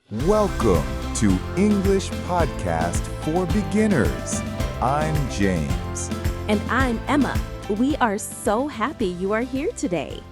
Welcome to English Podcast for Beginners. I'm James. And I'm Emma. We are so happy you are here today.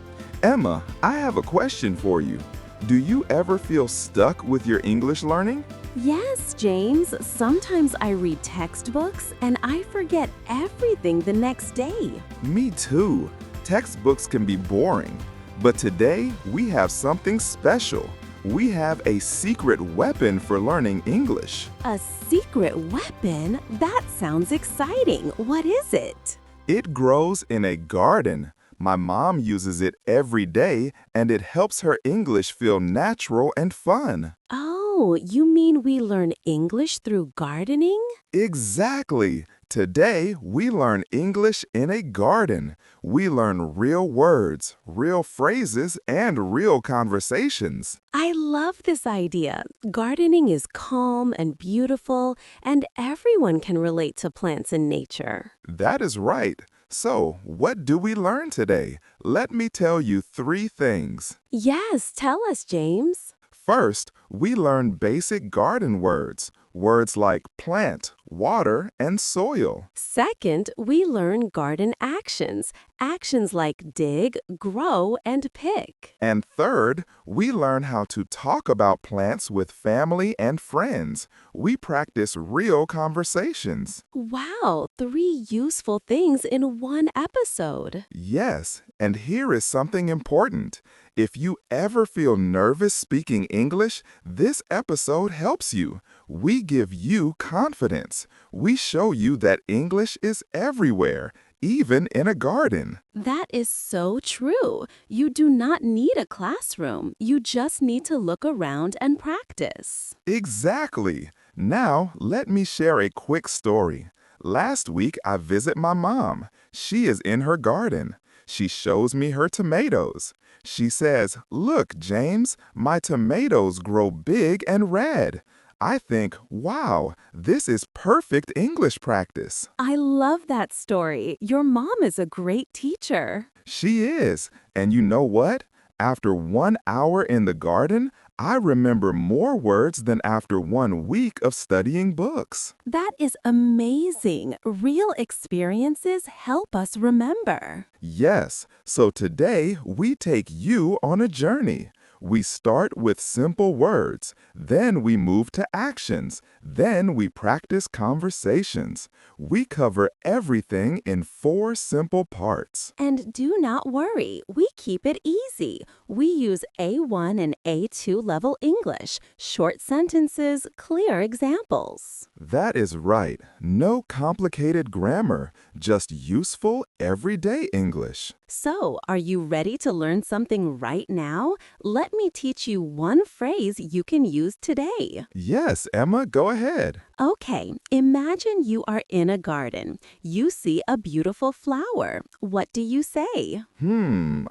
Emma, I have a question for you. Do you ever feel stuck with your English learning? Yes, James. Sometimes I read textbooks and I forget everything the next day. Me too. Textbooks can be boring, but today we have something special. We have a secret weapon for learning English. A secret weapon? That sounds exciting. What is it? It grows in a garden. My mom uses it every day, and it helps her English feel natural and fun. Oh, you mean we learn English through gardening? Exactly. Today, we learn English in a garden. We learn real words, real phrases, and real conversations. I love this idea. Gardening is calm and beautiful, and everyone can relate to plants and nature. That is right. So, what do we learn today? Let me tell you 3 things. Yes, tell us, James. First, we learn basic garden words. Words like plant, water, and soil. Second, we learn garden actions. Actions like dig, grow, and pick. And third, we learn how to talk about plants with family and friends. We practice real conversations. Wow, 3 useful things in one episode. Yes, and here is something important. If you ever feel nervous speaking English, this episode helps you. We give you confidence. We show you that English is everywhere, even in a garden. That is so true. You do not need a classroom. You just need to look around and practice. Exactly. Now, let me share a quick story. Last week, I visit my mom. She is in her garden. She shows me her tomatoes. She says, "Look, James, my tomatoes grow big and red." I think, wow, this is perfect English practice. I love that story. Your mom is a great teacher. She is. And you know what? After 1 hour in the garden, I remember more words than after 1 week of studying books. That is amazing. Real experiences help us remember. Yes, so today we take you on a journey. We start with simple words, then we move to actions, then we practice conversations. We cover everything in 4 simple parts. And do not worry, we keep it easy. We use A1 and A2 level English, short sentences, clear examples. That is right. No complicated grammar, just useful, everyday English. So, are you ready to learn something right now? Let me teach you one phrase you can use today. Yes, Emma, go ahead. Okay, imagine you are in a garden. You see a beautiful flower. What do you say?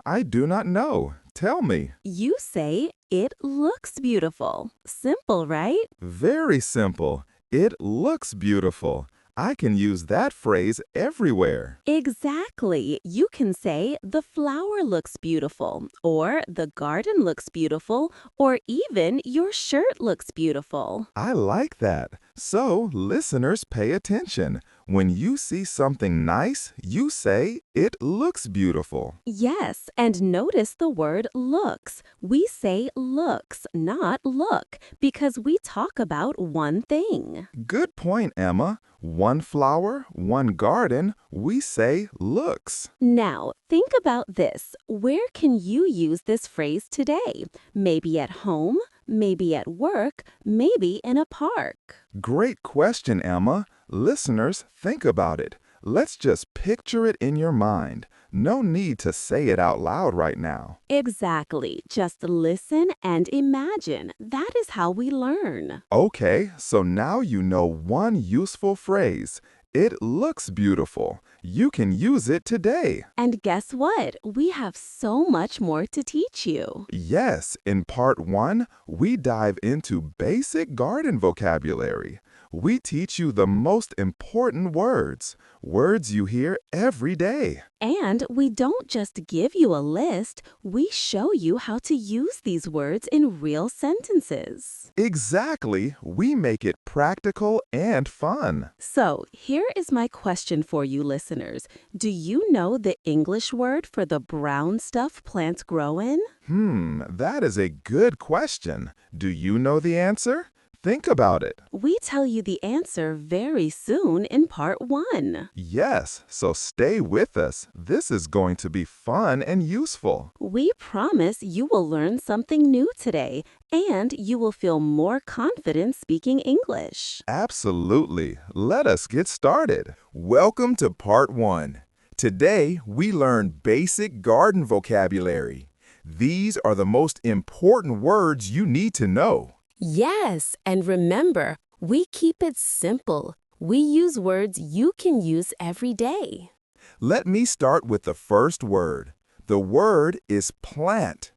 I do not know. Tell me. You say, "It looks beautiful." Simple, right? Very simple. It looks beautiful. I can use that phrase everywhere. Exactly. You can say, "The flower looks beautiful," or "The garden looks beautiful," or even "Your shirt looks beautiful." I like that. So, listeners, pay attention. When you see something nice, you say, "It looks beautiful." Yes, and notice the word looks. We say looks, not look, because we talk about one thing. Good point, Emma. One flower, one garden, we say looks. Now, think about this. Where can you use this phrase today? Maybe at home, maybe at work, maybe in a park. Great question, Emma. Listeners, think about it. Let's just picture it in your mind. No need to say it out loud right now. Exactly. Just listen and imagine. That is how we learn. Okay, so now you know one useful phrase. It looks beautiful. You can use it today. And guess what? We have so much more to teach you. Yes, in part 1, we dive into basic garden vocabulary. We teach you the most important words, words you hear every day. And we don't just give you a list, we show you how to use these words in real sentences. Exactly, we make it practical and fun. So, here is my question for you listeners. Do you know the English word for the brown stuff plants grow in? That is a good question. Do you know the answer? Think about it. We tell you the answer very soon in part 1. Yes, so stay with us. This is going to be fun and useful. We promise you will learn something new today and you will feel more confident speaking English. Absolutely. Let us get started. Welcome to part 1. Today, we learn basic garden vocabulary. These are the most important words you need to know. Yes, and remember, we keep it simple. We use words you can use every day. Let me start with the first word. The word is plant.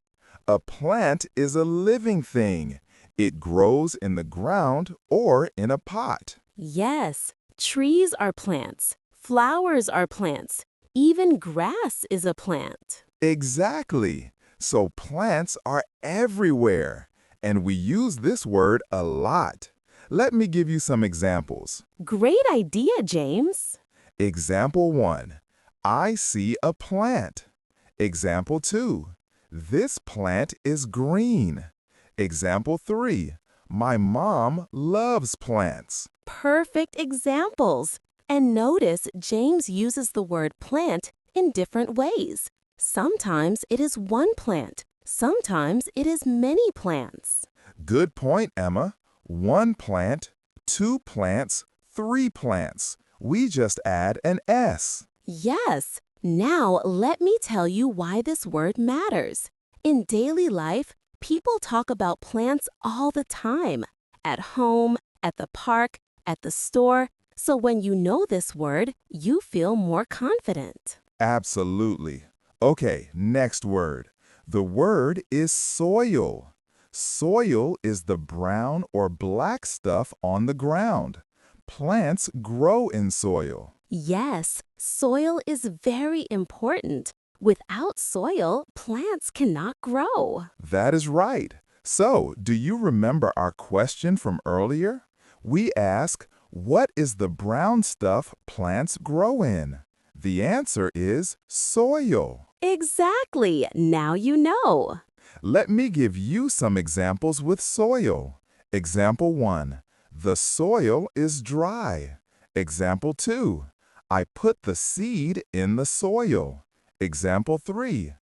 A plant is a living thing. It grows in the ground or in a pot. Yes, trees are plants. Flowers are plants. Even grass is a plant. Exactly. So plants are everywhere, and we use this word a lot. Let me give you some examples. Great idea, James. Example 1. I see a plant. Example 2. This plant is green. Example 3. My mom loves plants. Perfect examples. And notice James uses the word plant in different ways. Sometimes it is one plant. Sometimes it is many plants. Good point, Emma. 1 plant, 2 plants, 3 plants. We just add an S. Yes. Now let me tell you why this word matters. In daily life, people talk about plants all the time. At home, at the park, at the store. So when you know this word, you feel more confident. Absolutely. Okay, next word. The word is soil. Soil is the brown or black stuff on the ground. Plants grow in soil. Yes, soil is very important. Without soil, plants cannot grow. That is right. So, do you remember our question from earlier? We ask, what is the brown stuff plants grow in? The answer is soil. Exactly. Now you know. Let me give you some examples with soil. Example 1. The soil is dry. Example 2. I put the seed in the soil. Example 3.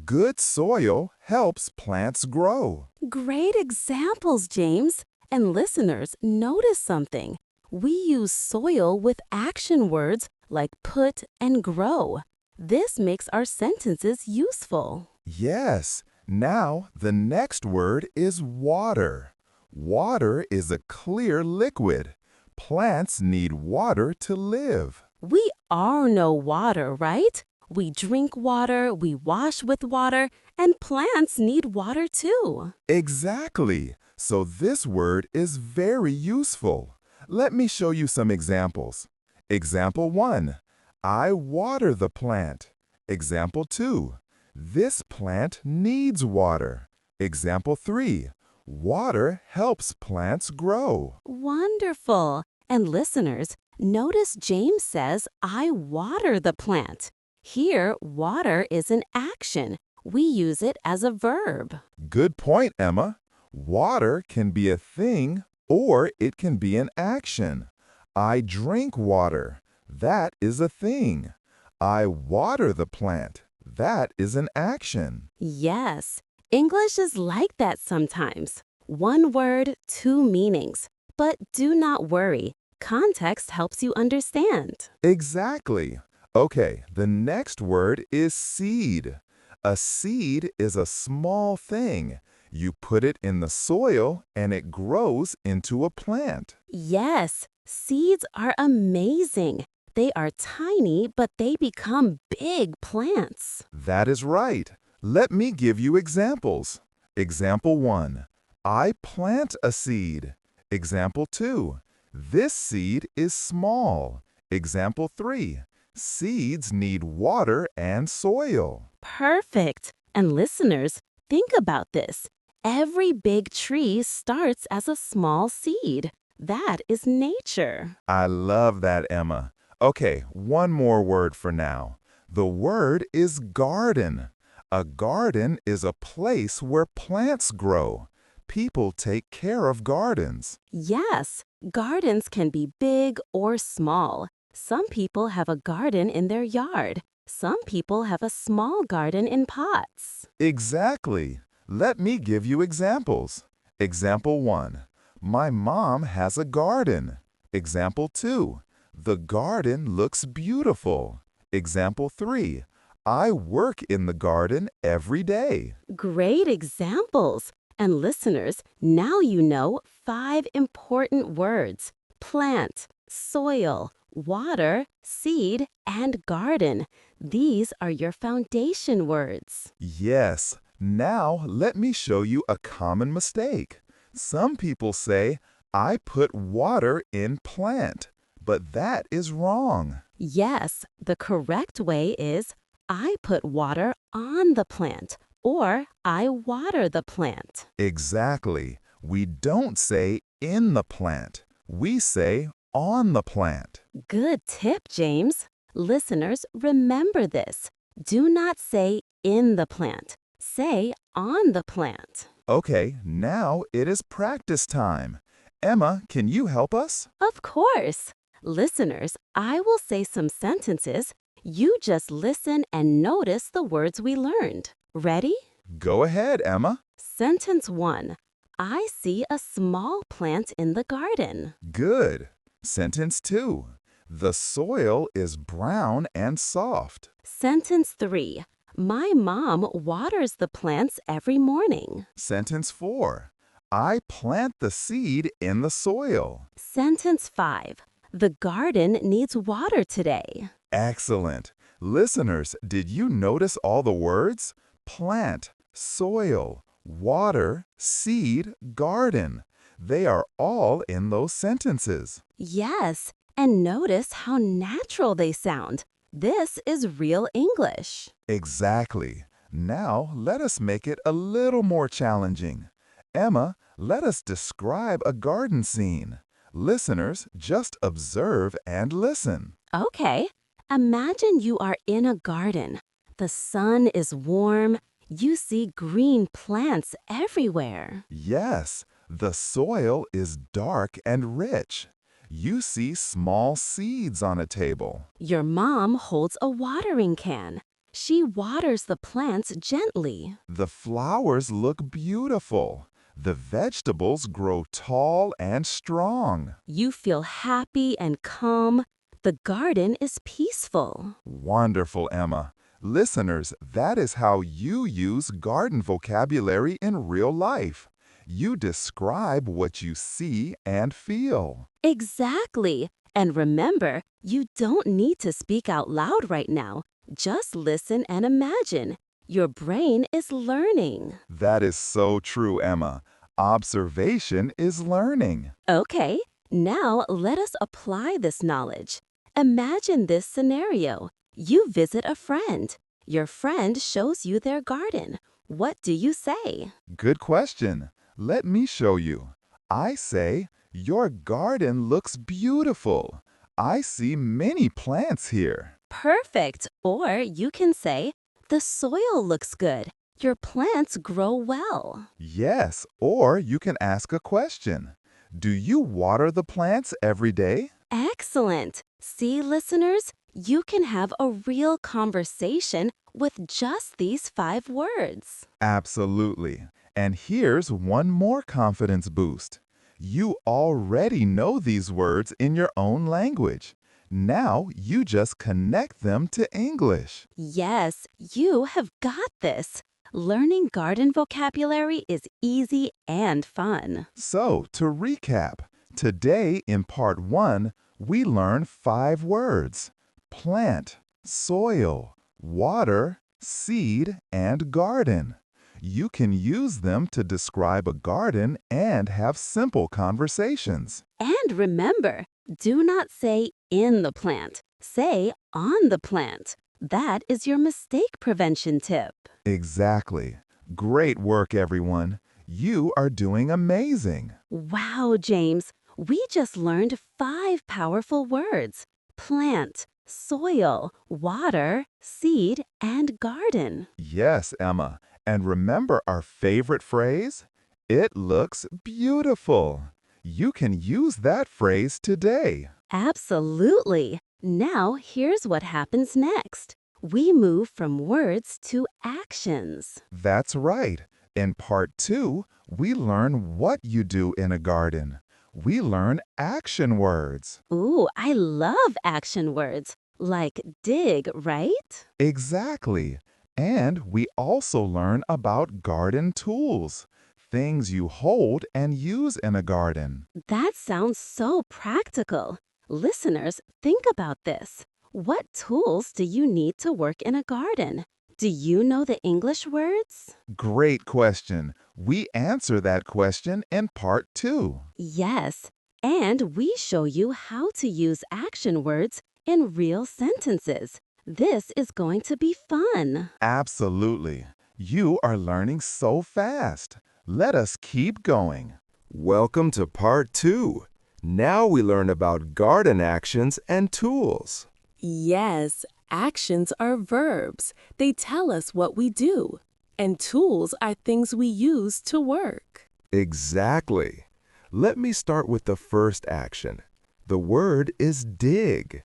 Good soil helps plants grow. Great examples, James. And listeners, notice something. We use soil with action words like put and grow. This makes our sentences useful. Yes. Now, the next word is water. Water is a clear liquid. Plants need water to live. We all know water, right? We drink water, we wash with water, and plants need water too. Exactly. So this word is very useful. Let me show you some examples. Example 1. I water the plant. Example 2. This plant needs water. Example 3. Water helps plants grow. Wonderful. And listeners, notice James says, I water the plant. Here, water is an action. We use it as a verb. Good point, Emma. Water can be a thing or it can be an action. I drink water. That is a thing. I water the plant. That is an action. Yes, English is like that sometimes. One word, two meanings. But do not worry. Context helps you understand. Exactly. Okay, the next word is seed. A seed is a small thing. You put it in the soil and it grows into a plant. Yes, seeds are amazing. They are tiny, but they become big plants. That is right. Let me give you examples. Example 1. I plant a seed. Example 2. This seed is small. Example 3. Seeds need water and soil. Perfect. And listeners, think about this. Every big tree starts as a small seed. That is nature. I love that, Emma. Okay, one more word for now. The word is garden. A garden is a place where plants grow. People take care of gardens. Yes, gardens can be big or small. Some people have a garden in their yard. Some people have a small garden in pots. Exactly. Let me give you examples. Example 1. My mom has a garden. Example 2. The garden looks beautiful. Example 3. I work in the garden every day. Great examples. And listeners, now you know 5 important words: plant, soil, water, seed, and garden. These are your foundation words. Yes. Now let me show you a common mistake. Some people say, I put water in plant, but that is wrong. Yes, the correct way is I put water on the plant or I water the plant. Exactly. We don't say in the plant. We say on the plant. Good tip, James. Listeners, remember this. Do not say in the plant. Say on the plant. Okay, now it is practice time. Emma, can you help us? Of course. Listeners, I will say some sentences. You just listen and notice the words we learned. Ready? Go ahead, Emma. Sentence 1. I see a small plant in the garden. Good. Sentence 2. The soil is brown and soft. Sentence 3. My mom waters the plants every morning. Sentence 4. I plant the seed in the soil. Sentence 5. The garden needs water today. Excellent. Listeners, did you notice all the words? Plant, soil, water, seed, garden. They are all in those sentences. Yes, and notice how natural they sound. This is real English. Exactly. Now, let us make it a little more challenging. Emma, let us describe a garden scene. Listeners, just observe and listen. Okay, imagine you are in a garden. The sun is warm. You see green plants everywhere. Yes, the soil is dark and rich. You see small seeds on a table. Your mom holds a watering can. She waters the plants gently. The flowers look beautiful. The vegetables grow tall and strong. You feel happy and calm. The garden is peaceful. Wonderful, Emma. Listeners, that is how you use garden vocabulary in real life. You describe what you see and feel. Exactly. And remember, you don't need to speak out loud right now. Just listen and imagine. Your brain is learning. That is so true, Emma. Observation is learning. Okay, now let us apply this knowledge. Imagine this scenario. You visit a friend. Your friend shows you their garden. What do you say? Good question. Let me show you. I say, your garden looks beautiful. I see many plants here. Perfect. Or you can say, the soil looks good. Your plants grow well. Yes, or you can ask a question. Do you water the plants every day? Excellent. See, listeners, you can have a real conversation with just these 5 words. Absolutely. And here's one more confidence boost. You already know these words in your own language. Now you just connect them to English. Yes, you have got this. Learning garden vocabulary is easy and fun. So, to recap, today in part 1, We learn 5 words: plant, soil, water, seed, and garden. You can use them to describe a garden and have simple conversations. And remember, do not say in the plant. Say on the plant. That is your mistake prevention tip. Exactly. Great work, everyone. You are doing amazing. Wow, James, we just learned 5 powerful words: plant, soil, water, seed, and garden. Yes, Emma. And remember our favorite phrase? It looks beautiful. You can use that phrase today. Absolutely. Now, here's what happens next. We move from words to actions. That's right. In part 2, we learn what you do in a garden. We learn action words. Ooh, I love action words. Like dig, right? Exactly. And we also learn about garden tools, things you hold and use in a garden. That sounds so practical. Listeners, think about this. What tools do you need to work in a garden? Do you know the English words? Great question. We answer that question in part 2. Yes, and we show you how to use action words in real sentences. This is going to be fun. Absolutely. You are learning so fast. Let us keep going. Welcome to part 2. Now we learn about garden actions and tools. Yes, actions are verbs. They tell us what we do. And tools are things we use to work. Exactly. Let me start with the first action. The word is dig.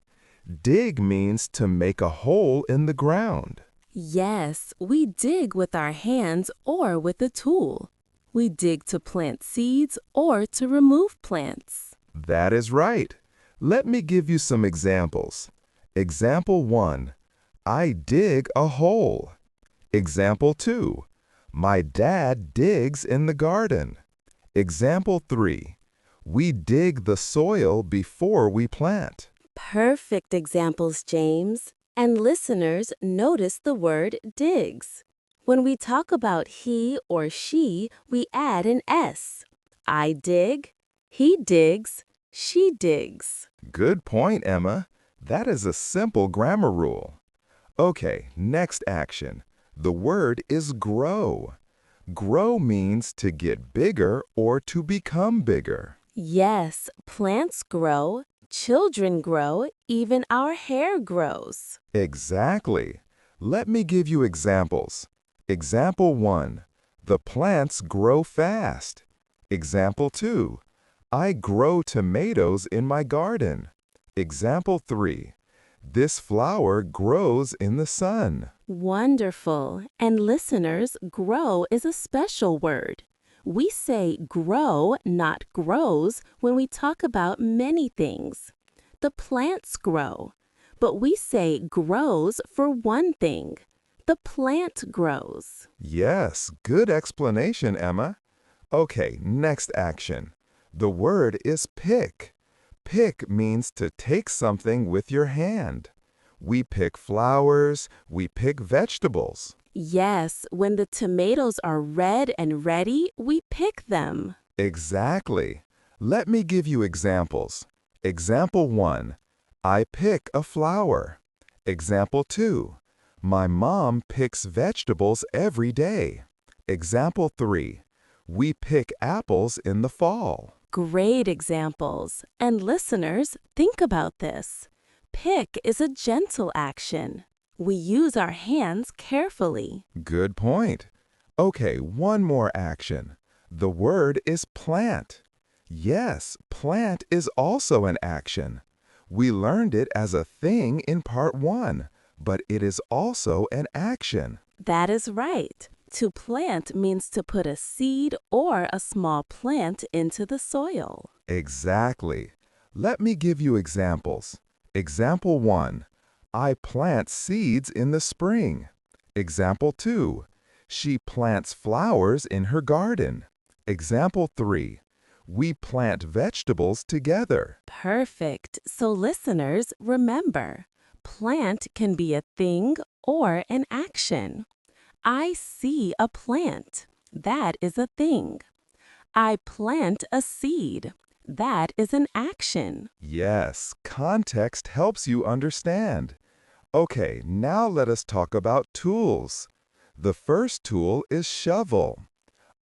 Dig means to make a hole in the ground. Yes, we dig with our hands or with a tool. We dig to plant seeds or to remove plants. That is right. Let me give you some examples. Example 1. I dig a hole. Example 2. My dad digs in the garden. Example 3. We dig the soil before we plant. Perfect examples, James. And listeners, notice the word digs. When we talk about he or she, we add an S. I dig, he digs, she digs. Good point, Emma. That is a simple grammar rule. Okay, next action. The word is grow. Grow means to get bigger or to become bigger. Yes, plants grow, children grow, even our hair grows. Exactly. Let me give you examples. Example 1. The plants grow fast. Example 2. I grow tomatoes in my garden. Example 3. This flower grows in the sun. Wonderful. And listeners, grow is a special word. We say grow, not grows, when we talk about many things. The plants grow, but we say grows for one thing. The plant grows. Yes, good explanation, Emma. Okay, next action. The word is pick. Pick means to take something with your hand. We pick flowers, we pick vegetables. Yes, when the tomatoes are red and ready, we pick them. Exactly. Let me give you examples. Example 1. I pick a flower. Example 2. My mom picks vegetables every day. Example 3. We pick apples in the fall. Great examples. And listeners, think about this. Pick is a gentle action. We use our hands carefully. Good point. Okay, one more action. The word is plant. Yes, plant is also an action. We learned it as a thing in part 1, but it is also an action. That is right. To plant means to put a seed or a small plant into the soil. Exactly. Let me give you examples. Example 1. I plant seeds in the spring. Example 2. She plants flowers in her garden. Example 3. We plant vegetables together. Perfect. So listeners, remember, plant can be a thing or an action. I see a plant. That is a thing. I plant a seed. That is an action. Yes, context helps you understand. Okay, now let us talk about tools. The first tool is shovel.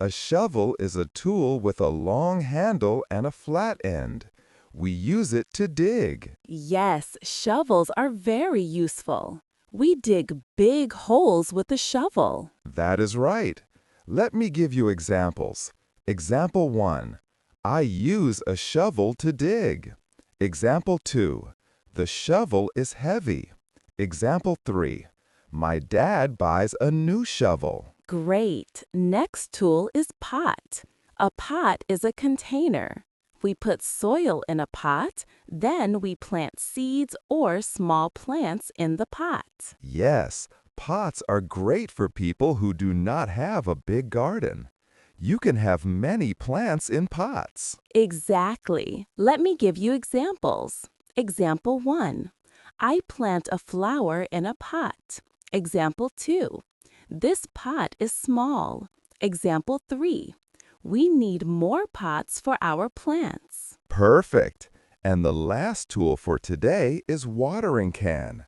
A shovel is a tool with a long handle and a flat end. We use it to dig. Yes, shovels are very useful. We dig big holes with a shovel. That is right. Let me give you examples. Example 1. I use a shovel to dig. Example 2. The shovel is heavy. Example 3. My dad buys a new shovel. Great. Next tool is pot. A pot is a container. We put soil in a pot, then we plant seeds or small plants in the pot. Yes, pots are great for people who do not have a big garden. You can have many plants in pots. Exactly. Let me give you examples. Example 1. I plant a flower in a pot. Example 2. This pot is small. Example 3. We need more pots for our plants. Perfect. And the last tool for today is watering can.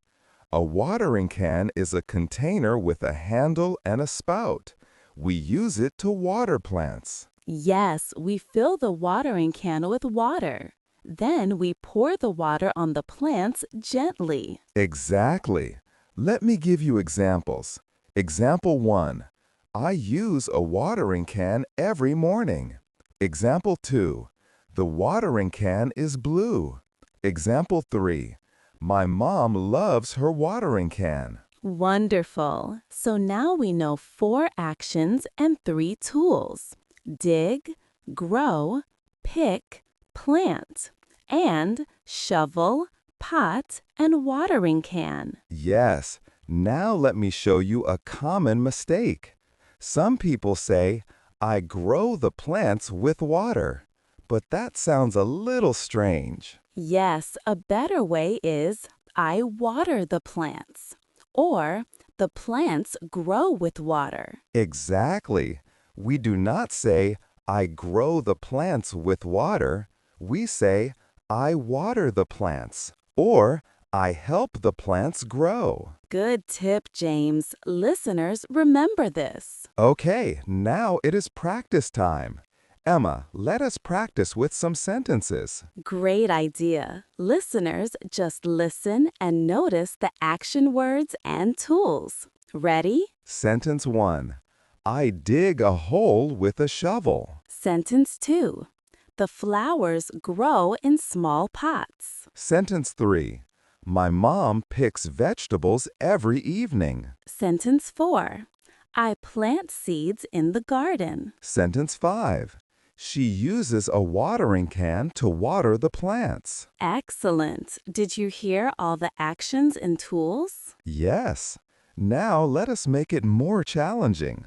A watering can is a container with a handle and a spout. We use it to water plants. Yes, we fill the watering can with water. Then we pour the water on the plants gently. Exactly. Let me give you examples. Example 1. I use a watering can every morning. Example 2. The watering can is blue. Example 3. My mom loves her watering can. Wonderful. So now we know 4 actions and 3 tools. Dig, grow, pick, plant, and shovel, pot, and watering can. Yes. Now let me show you a common mistake. Some people say, I grow the plants with water. But that sounds a little strange. Yes, a better way is I water the plants. Or the plants grow with water. Exactly. We do not say, I grow the plants with water. We say, I water the plants. Or, I help the plants grow. Good tip, James. Listeners, remember this. Okay, now it is practice time. Emma, let us practice with some sentences. Great idea. Listeners, just listen and notice the action words and tools. Ready? Sentence 1. I dig a hole with a shovel. Sentence 2. The flowers grow in small pots. Sentence 3. My mom picks vegetables every evening. Sentence 4. I plant seeds in the garden. Sentence 5. She uses a watering can to water the plants. Excellent. Did you hear all the actions and tools? Yes. Now let us make it more challenging.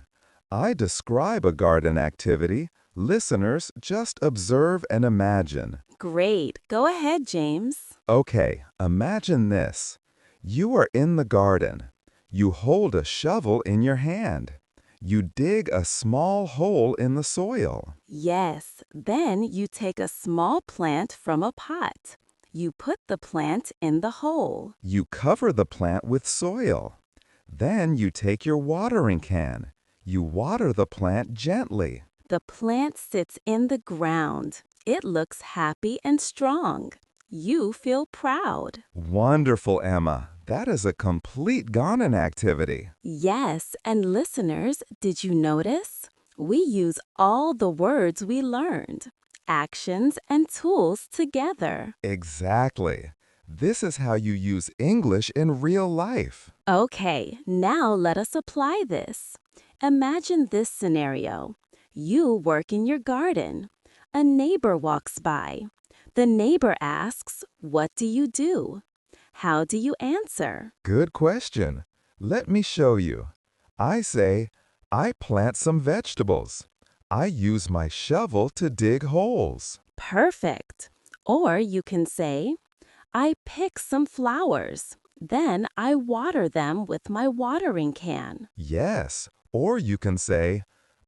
I describe a garden activity. Listeners, just observe and imagine. Great. Go ahead, James. Okay, imagine this. You are in the garden. You hold a shovel in your hand. You dig a small hole in the soil. Yes. Then you take a small plant from a pot. You put the plant in the hole. You cover the plant with soil. Then you take your watering can. You water the plant gently. The plant sits in the ground. It looks happy and strong. You feel proud. Wonderful, Emma. That is a complete garden activity. Yes, and listeners, did you notice? We use all the words we learned, actions and tools together. Exactly. This is how you use English in real life. Okay, now let us apply this. Imagine this scenario. You work in your garden. A neighbor walks by. The neighbor asks, "What do you do?" How do you answer? Good question. Let me show you. I say, I plant some vegetables. I use my shovel to dig holes. Perfect. Or you can say, I pick some flowers. Then I water them with my watering can. Yes, or you can say,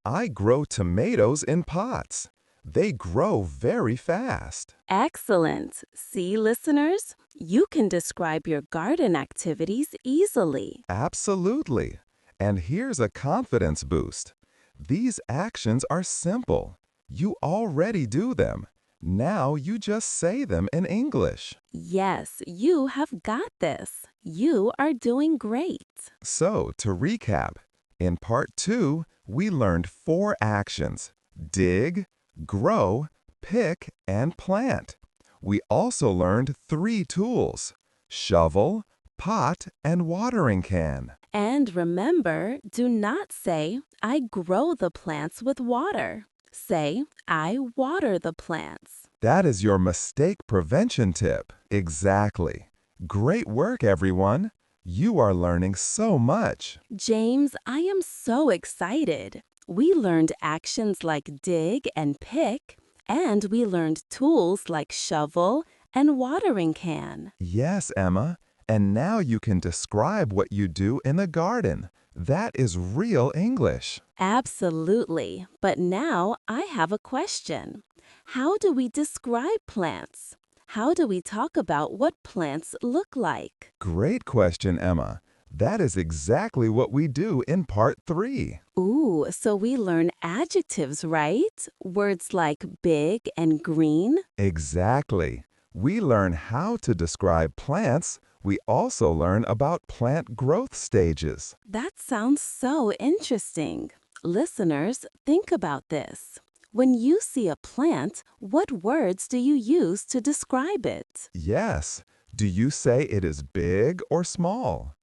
I grow tomatoes in pots. They grow very fast. Excellent. See, listeners? You can describe your garden activities easily. Absolutely. And here's a confidence boost. These actions are simple. You already do them. Now you just say them in English. Yes, you have got this. You are doing great. So, to recap, in part 2, we learned 4 actions: dig, grow, pick, and plant. We also learned 3 tools: shovel, pot, and watering can. And remember, do not say, I grow the plants with water. Say, I water the plants. That is your mistake prevention tip. Exactly. Great work, everyone. You are learning so much. James, I am so excited. We learned actions like dig and pick, and we learned tools like shovel and watering can. Yes, Emma. And now you can describe what you do in the garden. That is real English. Absolutely. But now I have a question. How do we describe plants? How do we talk about what plants look like? Great question, Emma. That is exactly what we do in part 3. Ooh, so we learn adjectives, right? Words like big and green. Exactly. We learn how to describe plants. We also learn about plant growth stages. That sounds so interesting. Listeners, think about this. When you see a plant, what words do you use to describe it? Yes. Do you say it is big or small?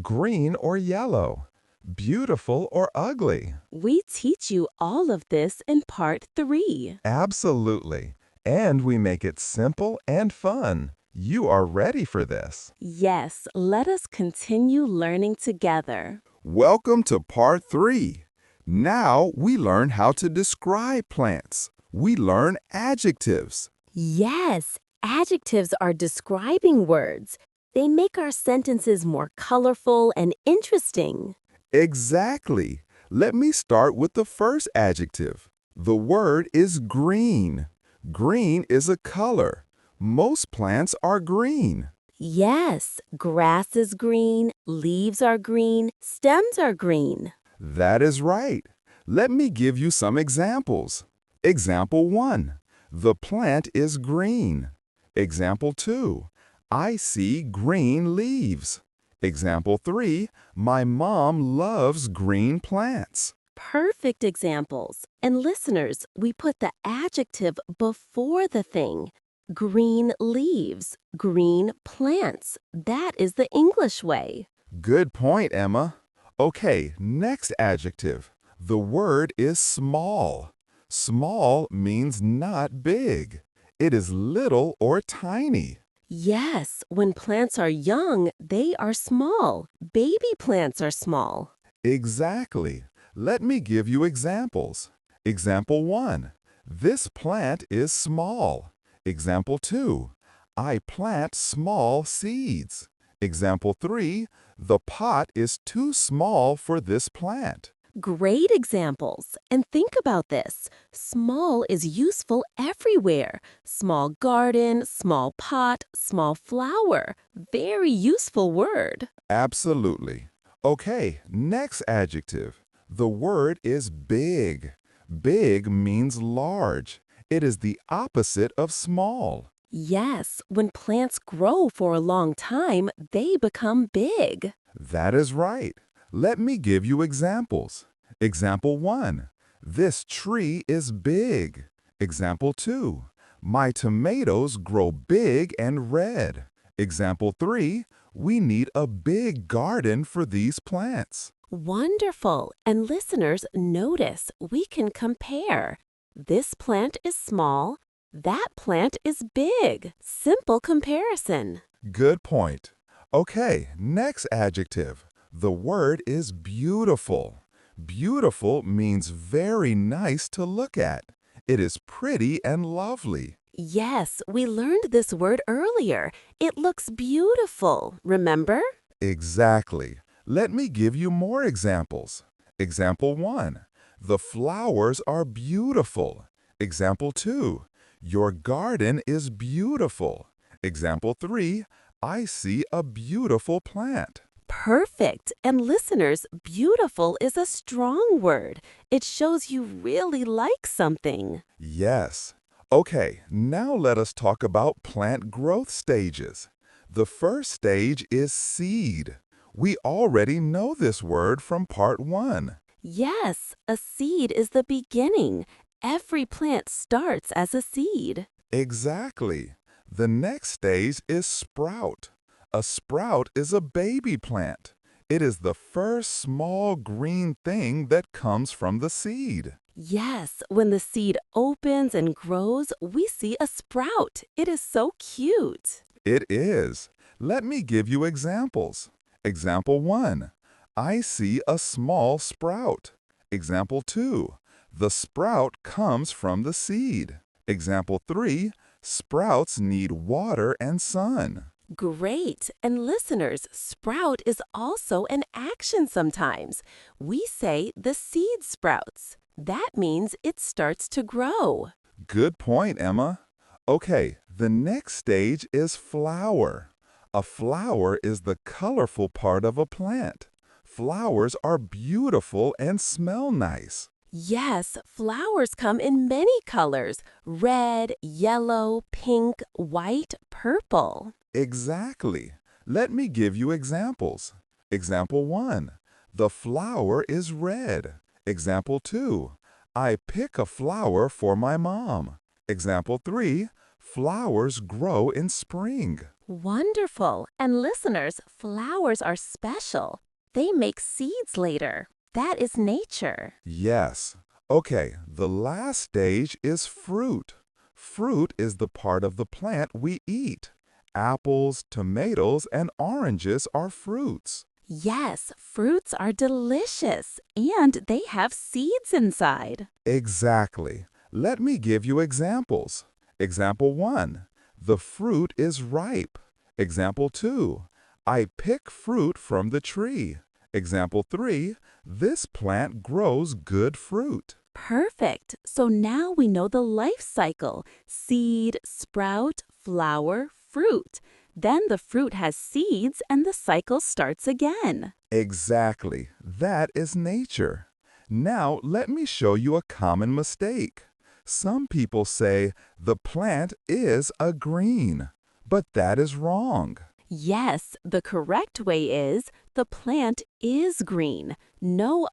Green or yellow? Beautiful or ugly? We teach you all of this in part 3. Absolutely. And we make it simple and fun. You are ready for this. Yes, let us continue learning together. Welcome to part 3. Now we learn how to describe plants. We learn adjectives. Yes, adjectives are describing words. They make our sentences more colorful and interesting. Exactly. Let me start with the first adjective. The word is green. Green is a color. Most plants are green. Yes, grass is green, leaves are green, stems are green. That is right. Let me give you some examples. Example 1. The plant is green. Example 2. I see green leaves. Example 3. My mom loves green plants. Perfect examples. And listeners, we put the adjective before the thing. Green leaves, green plants. That is the English way. Good point, Emma. Okay, next adjective. The word is small. Small means not big. It is little or tiny. Yes, when plants are young, they are small. Baby plants are small. Exactly. Let me give you examples. Example 1. This plant is small. Example 2. I plant small seeds. Example 3. The pot is too small for this plant. Great examples. And think about this. Small is useful everywhere. Small garden, small pot, small flower. Very useful word. Absolutely. Okay, next adjective. The word is big. Big means large. It is the opposite of small. Yes, when plants grow for a long time, they become big. That is right. Let me give you examples. Example 1. This tree is big. Example 2. My tomatoes grow big and red. Example 3. We need a big garden for these plants. Wonderful. And listeners, notice we can compare. This plant is small. That plant is big. Simple comparison. Good point. Okay, next adjective. The word is beautiful. Beautiful means very nice to look at. It is pretty and lovely. Yes, we learned this word earlier. It looks beautiful, remember? Exactly. Let me give you more examples. Example 1. The flowers are beautiful. Example 2. Your garden is beautiful. Example 3. I see a beautiful plant. Perfect. And listeners, beautiful is a strong word. It shows you really like something. Yes. Okay, now let us talk about plant growth stages. The first stage is seed. We already know this word from part 1. Yes, a seed is the beginning. Every plant starts as a seed. Exactly. The next stage is sprout. A sprout is a baby plant. It is the first small green thing that comes from the seed. Yes, when the seed opens and grows, we see a sprout. It is so cute. It is. Let me give you examples. Example 1. I see a small sprout. Example 2. The sprout comes from the seed. Example 3. Sprouts need water and sun. Great. And listeners, sprout is also an action sometimes. We say the seed sprouts. That means it starts to grow. Good point, Emma. Okay, the next stage is flower. A flower is the colorful part of a plant. Flowers are beautiful and smell nice. Yes, flowers come in many colors: red, yellow, pink, white, purple. Exactly. Let me give you examples. Example 1. The flower is red. Example 2. I pick a flower for my mom. Example 3. Flowers grow in spring. Wonderful. And listeners, flowers are special. They make seeds later. That is nature. Yes. Okay, the last stage is fruit. Fruit is the part of the plant we eat. Apples, tomatoes, and oranges are fruits. Yes, fruits are delicious and they have seeds inside. Exactly. Let me give you examples. Example 1. The fruit is ripe. Example 2. I pick fruit from the tree. Example 3. This plant grows good fruit. Perfect. So now we know the life cycle: seed, sprout, flower, fruit. Then the fruit has seeds and the cycle starts again. Exactly. That is nature. Now let me show you a common mistake. Some people say the plant is a green, but that is wrong. Yes, the correct way is the plant is green. No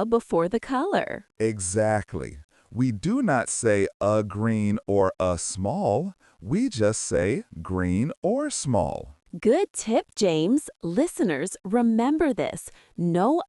before the color. Exactly. We do not say a green or a small. We just say green or small. Good tip, James. Listeners, remember this. No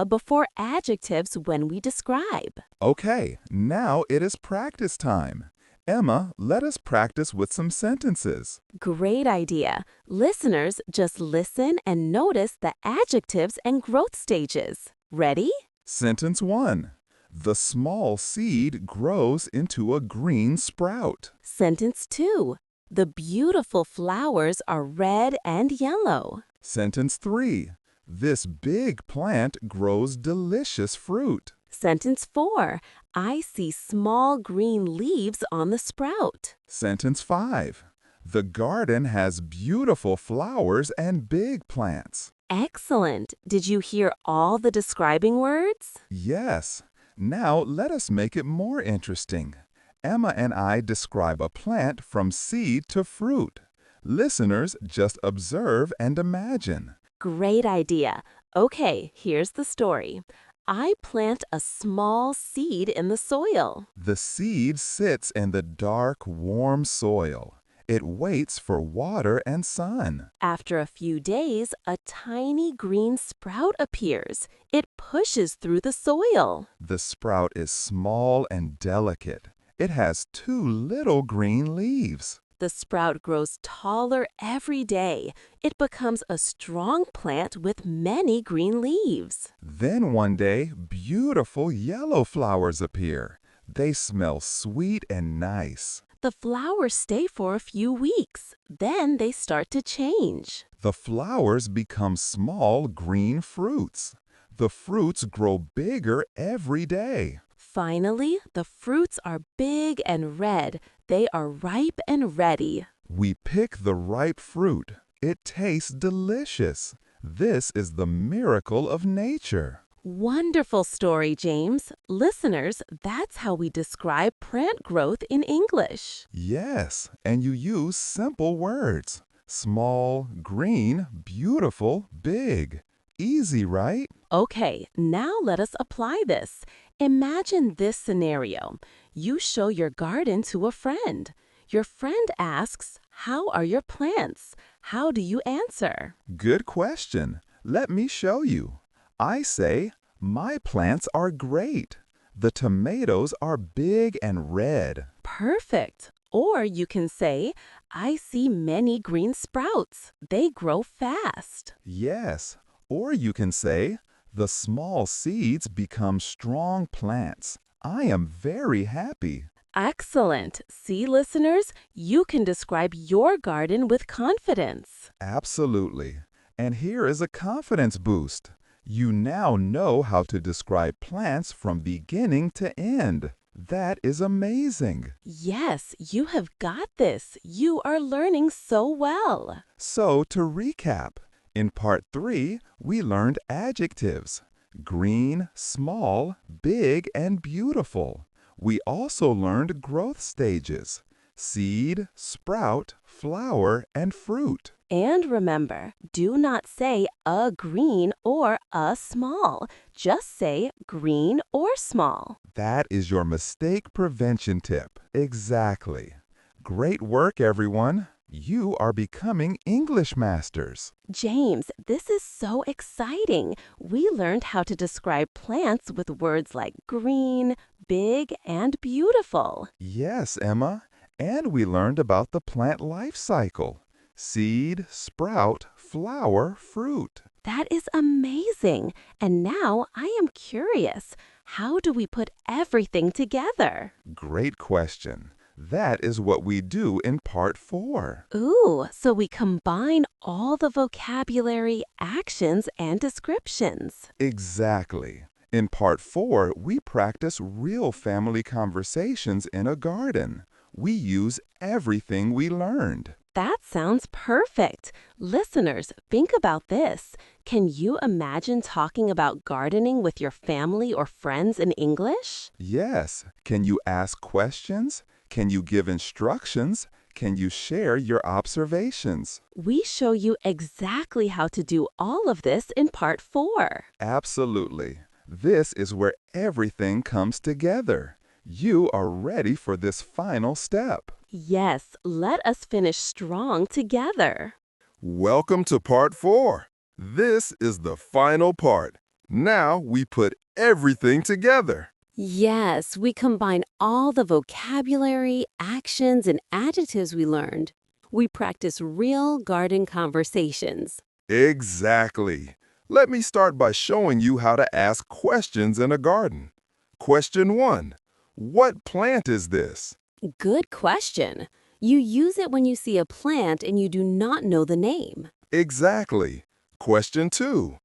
before adjectives when we describe. Okay, now it is practice time. Emma, let us practice with some sentences. Great idea. Listeners, just listen and notice the adjectives and growth stages. Ready? Sentence 1. The small seed grows into a green sprout. Sentence 2. The beautiful flowers are red and yellow. Sentence 3. This big plant grows delicious fruit. Sentence 4. I see small green leaves on the sprout. Sentence 5. The garden has beautiful flowers and big plants. Excellent. Did you hear all the describing words? Yes. Now let us make it more interesting. Emma and I describe a plant from seed to fruit. Listeners, just observe and imagine. Great idea. Okay, here's the story. I plant a small seed in the soil. The seed sits in the dark, warm soil. It waits for water and sun. After a few days, a tiny green sprout appears. It pushes through the soil. The sprout is small and delicate. It has 2 little green leaves. The sprout grows taller every day. It becomes a strong plant with many green leaves. Then one day, beautiful yellow flowers appear. They smell sweet and nice. The flowers stay for a few weeks. Then they start to change. The flowers become small green fruits. The fruits grow bigger every day. Finally, the fruits are big and red. They are ripe and ready. We pick the ripe fruit. It tastes delicious. This is the miracle of nature. Wonderful story, James. Listeners, that's how we describe plant growth in English. Yes, and you use simple words. Small, green, beautiful, big. Easy, right? Okay, now let us apply this. Imagine this scenario. You show your garden to a friend. Your friend asks, "How are your plants?" How do you answer? Good question. Let me show you. I say, my plants are great. The tomatoes are big and red. Perfect. Or you can say, "I see many green sprouts. They grow fast." Yes. Or you can say, the small seeds become strong plants. I am very happy. Excellent. See, listeners, you can describe your garden with confidence. Absolutely. And here is a confidence boost. You now know how to describe plants from beginning to end. That is amazing. Yes, you have got this. You are learning so well. So, to recap, in Part 3, we learned adjectives: green, small, big, and beautiful. We also learned growth stages: seed, sprout, flower, and fruit. And remember, do not say a green or a small. Just say green or small. That is your mistake prevention tip. Exactly. Great work, everyone. You are becoming English masters. James, this is so exciting. We learned how to describe plants with words like green, big, and beautiful. Yes, Emma. And we learned about the plant life cycle: seed, sprout, flower, fruit. That is amazing. And now I am curious. How do we put everything together? Great question. That is what we do in Part 4. Ooh, so we combine all the vocabulary, actions, and descriptions. Exactly. In Part 4, we practice real family conversations in a garden. We use everything we learned. That sounds perfect. Listeners, think about this. Can you imagine talking about gardening with your family or friends in English? Yes. Can you ask questions? Can you give instructions? Can you share your observations? We show you exactly how to do all of this in Part 4. Absolutely. This is where everything comes together. You are ready for this final step. Yes, let us finish strong together. Welcome to Part 4. This is the final part. Now we put everything together. Yes, we combine all the vocabulary, actions, and adjectives we learned. We practice real garden conversations. Exactly. Let me start by showing you how to ask questions in a garden. Question 1. What plant is this? Good question. You use it when you see a plant and you do not know the name. Exactly. Question 2.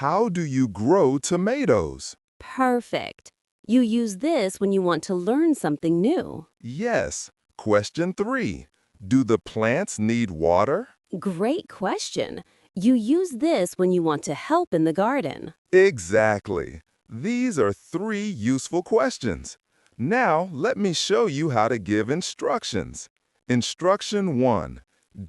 How do you grow tomatoes? Perfect. You use this when you want to learn something new. Yes. Question 3. Do the plants need water? Great question. You use this when you want to help in the garden. Exactly. These are 3 useful questions. Now, let me show you how to give instructions. Instruction 1.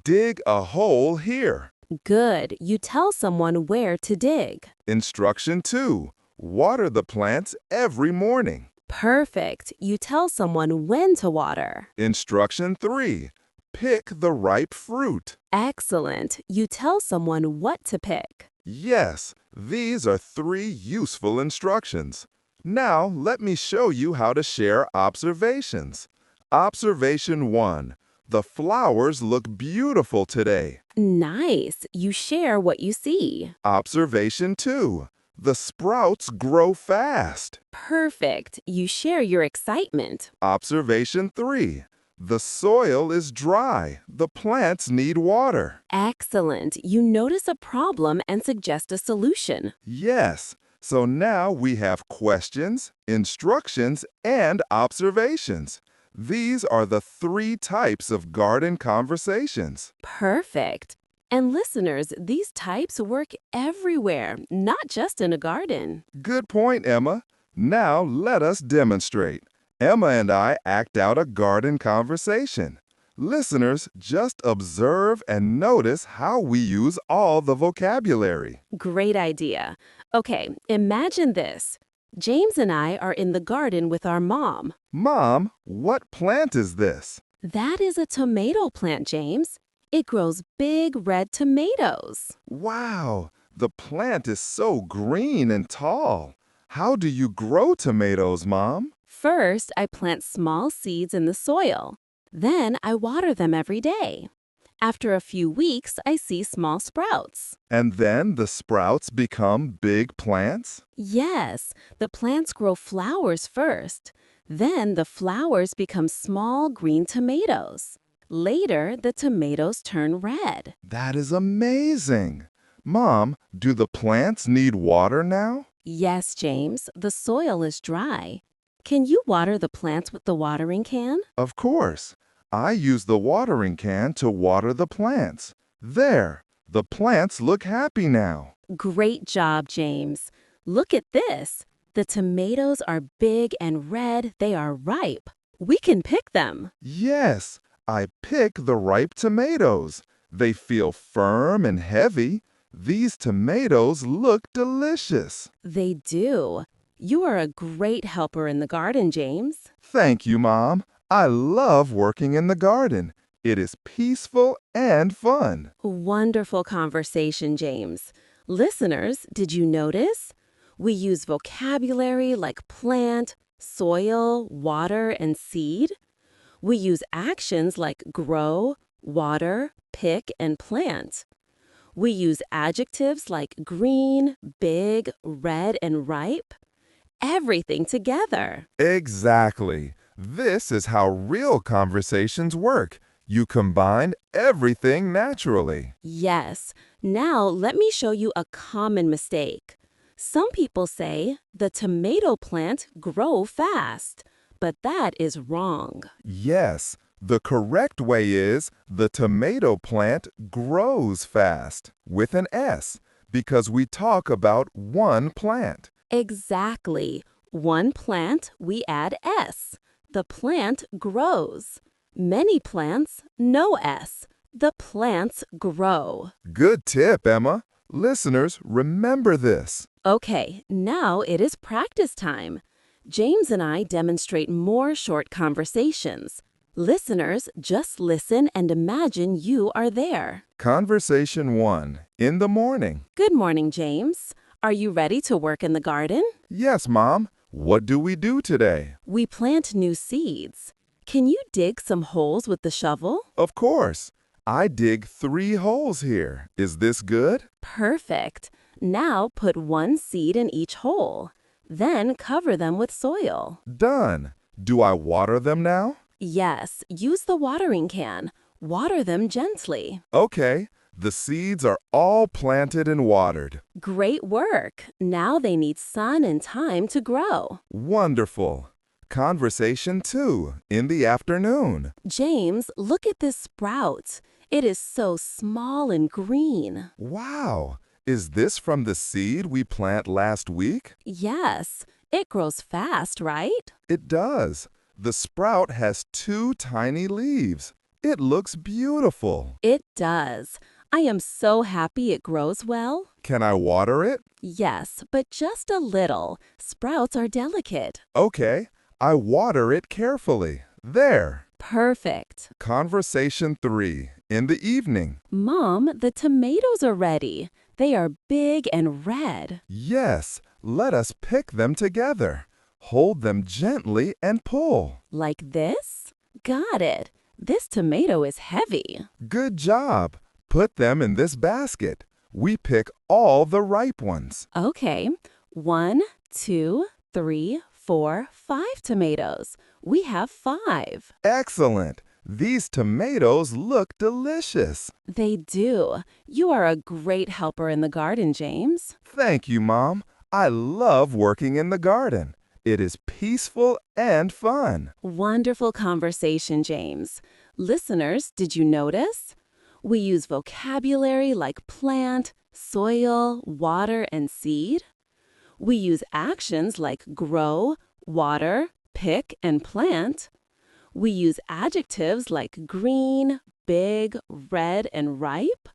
Dig a hole here. Good. You tell someone where to dig. Instruction 2. Water the plants every morning. Perfect. You tell someone when to water. Instruction 3. Pick the ripe fruit. Excellent. You tell someone what to pick. Yes, these are 3 useful instructions. Now, let me show you how to share observations. Observation 1. The flowers look beautiful today. Nice. You share what you see. Observation 2. The sprouts grow fast. Perfect. You share your excitement. Observation 3. The soil is dry. The plants need water. Excellent. You notice a problem and suggest a solution. Yes. So now we have questions, instructions, and observations. These are the 3 types of garden conversations. Perfect. And listeners, these types work everywhere, not just in a garden. Good point, Emma. Now let us demonstrate. Emma and I act out a garden conversation. Listeners, just observe and notice how we use all the vocabulary. Great idea. Okay, imagine this. James and I are in the garden with our mom. Mom, what plant is this? That is a tomato plant, James. It grows big red tomatoes. Wow, the plant is so green and tall. How do you grow tomatoes, Mom? First, I plant small seeds in the soil. Then I water them every day. After a few weeks, I see small sprouts. And then the sprouts become big plants? Yes, the plants grow flowers first. Then the flowers become small green tomatoes. Later, the tomatoes turn red. That is amazing. Mom, do the plants need water now? Yes, James, the soil is dry. Can you water the plants with the watering can? Of course. I use the watering can to water the plants. There, the plants look happy now. Great job, James. Look at this. The tomatoes are big and red. They are ripe. We can pick them. Yes, I pick the ripe tomatoes. They feel firm and heavy. These tomatoes look delicious. They do. You are a great helper in the garden, James. Thank you, Mom. I love working in the garden. It is peaceful and fun. Wonderful conversation, James. Listeners, did you notice? We use vocabulary like plant, soil, water, and seed. We use actions like grow, water, pick, and plant. We use adjectives like green, big, red, and ripe. Everything together. Exactly. This is how real conversations work. You combine everything naturally. Yes. Now let me show you a common mistake. Some people say the tomato plant grow fast, but that is wrong. Yes, the correct way is the tomato plant grows fast with an S because we talk about one plant. Exactly. One plant, we add S. The plant grows. Many plants, no S. The plants grow. Good tip, Emma. Listeners, remember this. Okay, now it is practice time. James and I demonstrate more short conversations. Listeners, just listen and imagine you are there. Conversation 1. In the morning. Good morning, James. Are you ready to work in the garden? Yes, Mom. What do we do today? We plant new seeds. Can you dig some holes with the shovel? Of course. I dig 3 holes here. Is this good? Perfect. Now put one seed in each hole. Then cover them with soil. Done. Do I water them now? Yes, use the watering can. Water them gently. Okay. The seeds are all planted and watered. Great work. Now they need sun and time to grow. Wonderful. Conversation 2. In the afternoon. James, look at this sprout. It is so small and green. Wow. Is this from the seed we plant last week? Yes, it grows fast, right? It does. The sprout has 2 tiny leaves. It looks beautiful. It does. I am so happy it grows well. Can I water it? Yes, but just a little. Sprouts are delicate. Okay. I water it carefully. There. Perfect. Conversation 3. In the evening. Mom, the tomatoes are ready. They are big and red. Yes. Let us pick them together. Hold them gently and pull. Like this? Got it. This tomato is heavy. Good job. Put them in this basket. We pick all the ripe ones. Okay, 1, 2, 3, 4, 5 tomatoes. We have 5. Excellent. These tomatoes look delicious. They do. You are a great helper in the garden, James. Thank you, Mom. I love working in the garden. It is peaceful and fun. Wonderful conversation, James. Listeners, did you notice? We use vocabulary like plant, soil, water, and seed. We use actions like grow, water, pick, and plant. We use adjectives like green, big, red, and ripe.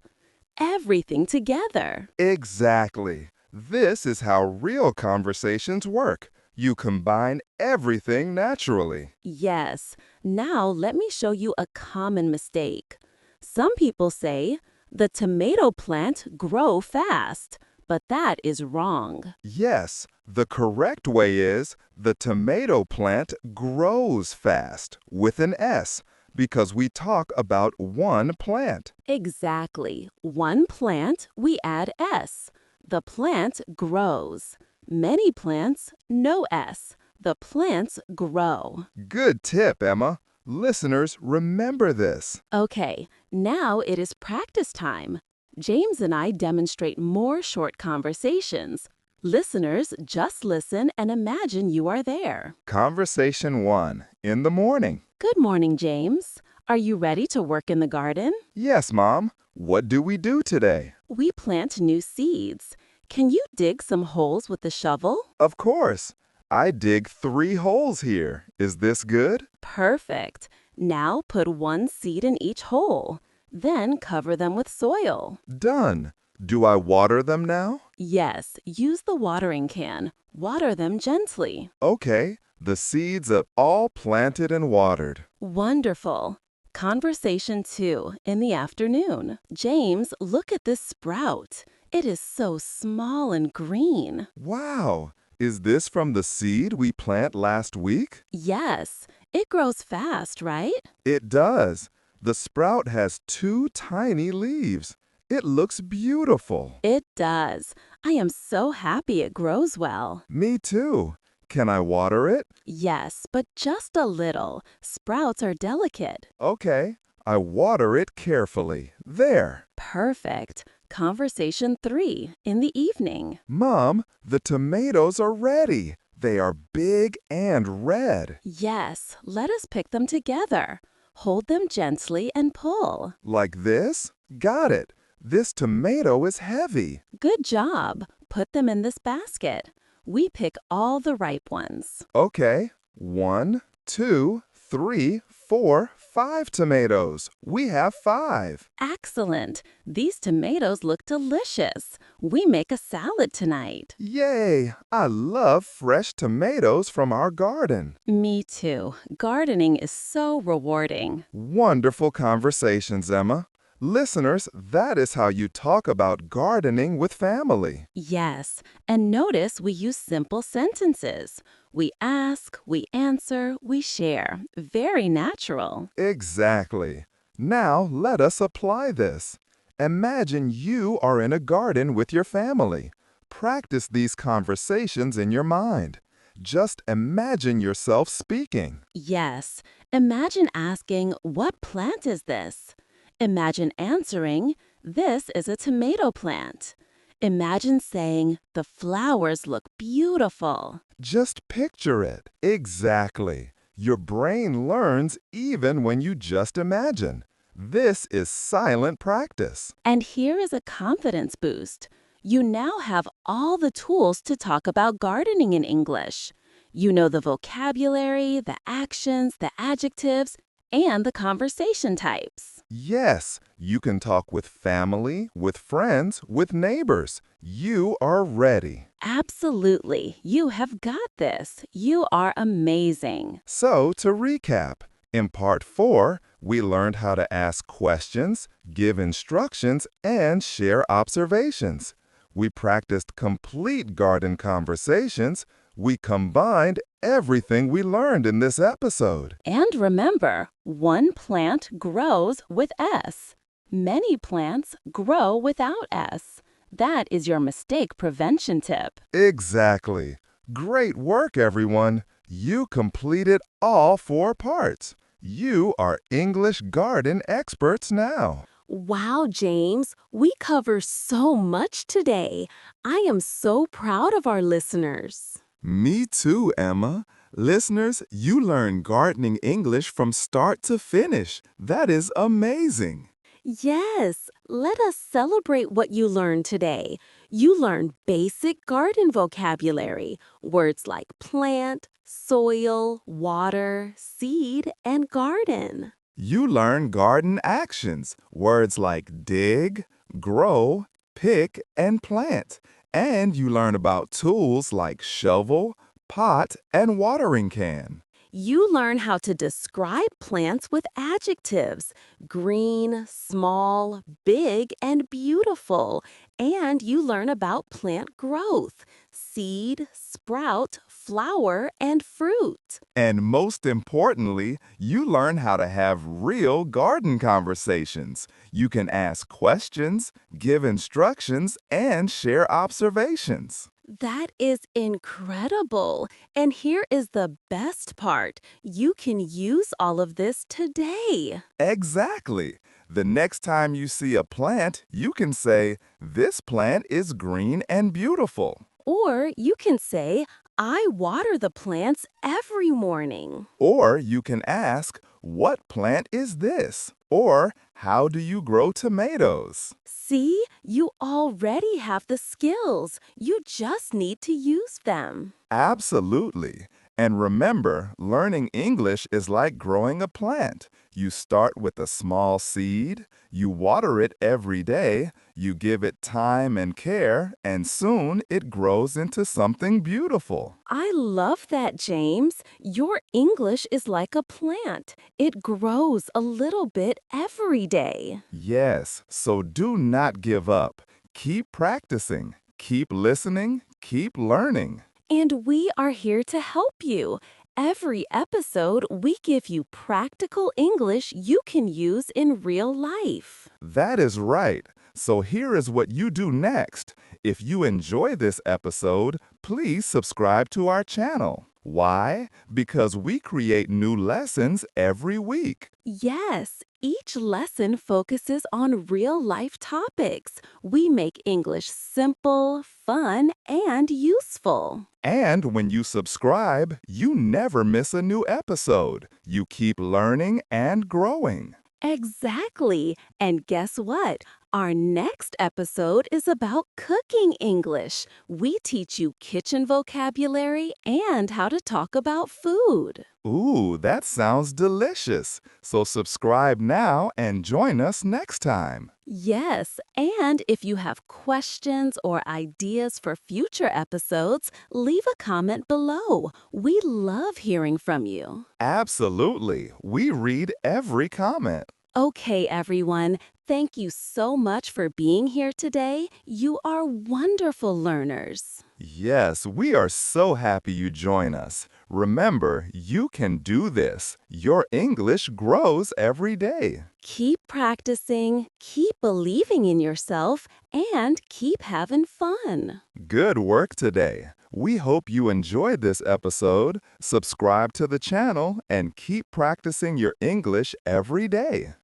Everything together. Exactly. This is how real conversations work. You combine everything naturally. Yes. Now let me show you a common mistake. Some people say, the tomato plant grow fast, but that is wrong. Yes, the correct way is the tomato plant grows fast with an S because we talk about one plant. Exactly. One plant, we add S. The plant grows. Many plants, no S. The plants grow. Good tip, Emma. Listeners, remember this. Okay, now it is practice time. James and I demonstrate more short conversations. Listeners, just listen and imagine you are there. Conversation 1. In the morning. Good morning, James. Are you ready to work in the garden? Yes, Mom. What do we do today? We plant new seeds. Can you dig some holes with the shovel? Of course. I dig 3 holes here. Is this good? Perfect. Now put one seed in each hole. Then cover them with soil. Done. Do I water them now? Yes, use the watering can. Water them gently. Okay. The seeds are all planted and watered. Wonderful. Conversation 2 in the afternoon. James, look at this sprout. It is so small and green. Wow. Is this from the seed we plant last week? Yes, it grows fast, right? It does. The sprout has 2 tiny leaves. It looks beautiful. It does. I am so happy it grows well. Me too. Can I water it? Yes, but just a little. Sprouts are delicate. Okay. I water it carefully. There. Perfect. Conversation 3 in the evening. Mom, the tomatoes are ready. They are big and red. Yes, let us pick them together. Hold them gently and pull. Like this? Got it. This tomato is heavy. Good job. Put them in this basket. We pick all the ripe ones. Okay. 1, 2, 3, 4, 5 tomatoes. We have 5. Excellent. These tomatoes look delicious. We make a salad tonight. Yay! I love fresh tomatoes from our garden. Me too. Gardening is so rewarding. Wonderful conversations, Emma. Listeners, that is how you talk about gardening with family. Yes, and notice we use simple sentences. We ask, we answer, we share. Very natural. Exactly. Now let us apply this. Imagine you are in a garden with your family. Practice these conversations in your mind. Just imagine yourself speaking. Yes, imagine asking, what plant is this? Imagine answering, this is a tomato plant. Imagine saying, the flowers look beautiful. Just picture it. Exactly. Your brain learns even when you just imagine. This is silent practice. And here is a confidence boost. You now have all the tools to talk about gardening in English. You know the vocabulary, the actions, the adjectives, and the conversation types. Yes, you can talk with family, with friends, with neighbors. You are ready. Absolutely. You have got this. You are amazing. So, to recap, in Part 4, we learned how to ask questions, give instructions, and share observations. We practiced complete garden conversations. We combined everything we learned in this episode. And remember, one plant grows with S. Many plants grow without S. That is your mistake prevention tip. Exactly. Great work, everyone. You completed all 4 parts. You are English garden experts now. Wow, James, we cover so much today. I am so proud of our listeners. Me too, Emma. Listeners, you learned gardening English from start to finish. That is amazing. Yes, let us celebrate what you learned today. You learned basic garden vocabulary, words like plant, soil, water, seed, and garden. You learn garden actions, words like dig, grow, pick, and plant. And you learn about tools like shovel, pot, and watering can. You learn how to describe plants with adjectives: green, small, big, and beautiful. And you learn about plant growth: seed, sprout, flower, and fruit. And most importantly, you learn how to have real garden conversations. You can ask questions, give instructions, and share observations. That is incredible. And here is the best part. You can use all of this today. Exactly. The next time you see a plant, you can say, "This plant is green and beautiful." Or you can say, I water the plants every morning. Or you can ask, "What plant is this?" Or, "How do you grow tomatoes?" See, you already have the skills. You just need to use them. Absolutely. And remember, learning English is like growing a plant. You start with a small seed, you water it every day, you give it time and care, and soon it grows into something beautiful. I love that, James. Your English is like a plant. It grows a little bit every day. Yes, so do not give up. Keep practicing, keep listening, keep learning. And we are here to help you. Every episode, we give you practical English you can use in real life. That is right. So here is what you do next. If you enjoy this episode, please subscribe to our channel. Why? Because we create new lessons every week. Yes, each lesson focuses on real-life topics. We make English simple, fun, and useful. And when you subscribe, you never miss a new episode. You keep learning and growing. Exactly. And guess what? Our next episode is about cooking English. We teach you kitchen vocabulary and how to talk about food. Ooh, that sounds delicious. So subscribe now and join us next time. Yes, and if you have questions or ideas for future episodes, leave a comment below. We love hearing from you. Absolutely. We read every comment. Okay, everyone, thank you so much for being here today. You are wonderful learners. Yes, we are so happy you join us. Remember, you can do this. Your English grows every day. Keep practicing, keep believing in yourself, and keep having fun. Good work today. We hope you enjoyed this episode. Subscribe to the channel and keep practicing your English every day.